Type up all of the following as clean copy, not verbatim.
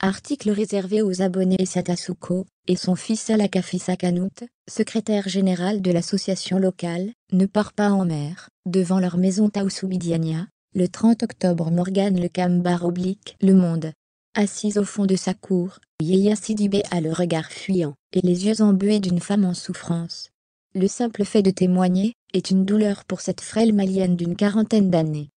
Article réservé aux abonnés. Satasuko et son fils Alakafisa Kanut, secrétaire général de l'association locale, ne part pas en mer, devant leur maison Taousoubidiania, le 30 octobre. Morgane Lecumber Le Monde. Assise au fond de sa cour, Yaya Sidibé a le regard fuyant et les yeux embués d'une femme en souffrance. Le simple fait de témoigner est une douleur pour cette frêle malienne d'une quarantaine d'années.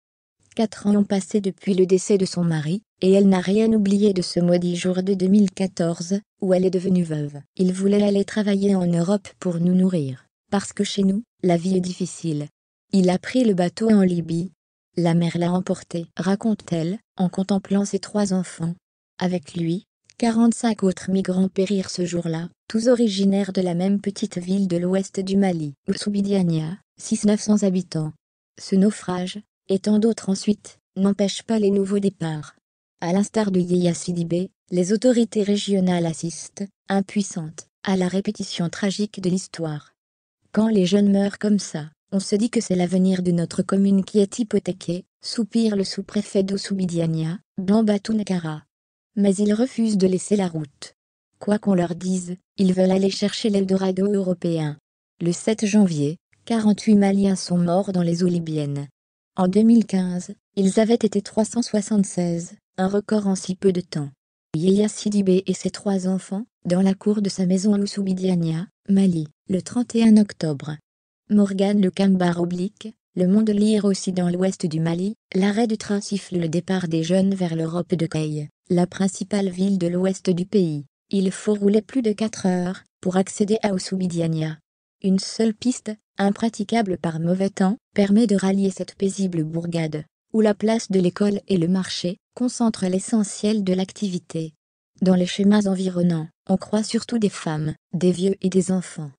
4 ans ont passé depuis le décès de son mari, et elle n'a rien oublié de ce maudit jour de 2014, où elle est devenue veuve. Il voulait aller travailler en Europe pour nous nourrir, parce que chez nous, la vie est difficile. Il a pris le bateau en Libye. La mer l'a emporté, raconte-t-elle, en contemplant ses 3 enfants. Avec lui, 45 autres migrants périrent ce jour-là, tous originaires de la même petite ville de l'ouest du Mali, Oussoubidiania, 600-900 habitants. Ce naufrage, et tant d'autres ensuite, n'empêche pas les nouveaux départs. À l'instar de Yaya Sidibé, les autorités régionales assistent, impuissantes, à la répétition tragique de l'histoire. Quand les jeunes meurent comme ça, on se dit que c'est l'avenir de notre commune qui est hypothéqué, soupire le sous-préfet d'Oussoubidiania, Bambatou Nakara. Mais ils refusent de laisser la route. Quoi qu'on leur dise, ils veulent aller chercher l'Eldorado européen. Le 7 janvier, 48 Maliens sont morts dans les eaux libyennes. En 2015, ils avaient été 376, un record en si peu de temps. Yaya Sidibé et ses 3 enfants, dans la cour de sa maison à Oussoubidiania, Mali, le 31 octobre. Morgane Lecumber Le Monde. Lire aussi dans l'ouest du Mali, l'arrêt du train siffle le départ des jeunes vers l'Europe de Kay, la principale ville de l'ouest du pays. Il faut rouler plus de 4 heures pour accéder à Oussoubidiania. Une seule piste, impraticable par mauvais temps, permet de rallier cette paisible bourgade, où la place de l'école et le marché concentrent l'essentiel de l'activité. Dans les chemins environnants, on croit surtout des femmes, des vieux et des enfants.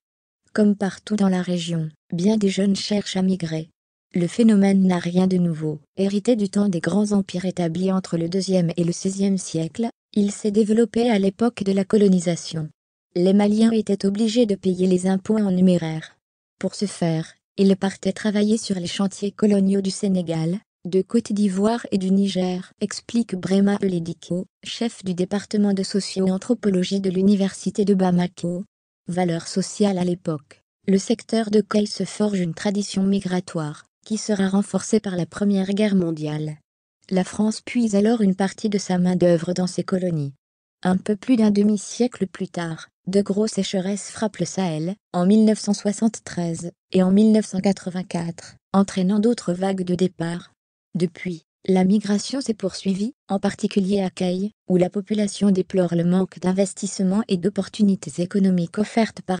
Comme partout dans la région, bien des jeunes cherchent à migrer. Le phénomène n'a rien de nouveau. Hérité du temps des grands empires établis entre le IIe et le XVIe siècle, il s'est développé à l'époque de la colonisation. Les Maliens étaient obligés de payer les impôts en numéraire. Pour ce faire, ils partaient travailler sur les chantiers coloniaux du Sénégal, de Côte d'Ivoire et du Niger, explique Brema Elediko, chef du département de socio-anthropologie de l'université de Bamako. Valeur sociale à l'époque. Le secteur de Kay se forge une tradition migratoire, qui sera renforcée par la Première Guerre mondiale. La France puise alors une partie de sa main-d'œuvre dans ces colonies. Un peu plus d'un demi-siècle plus tard, de grosses sécheresses frappent le Sahel, en 1973 et en 1984, entraînant d'autres vagues de départ. Depuis, la migration s'est poursuivie, en particulier à Kay, où la population déplore le manque d'investissement et d'opportunités économiques offertes par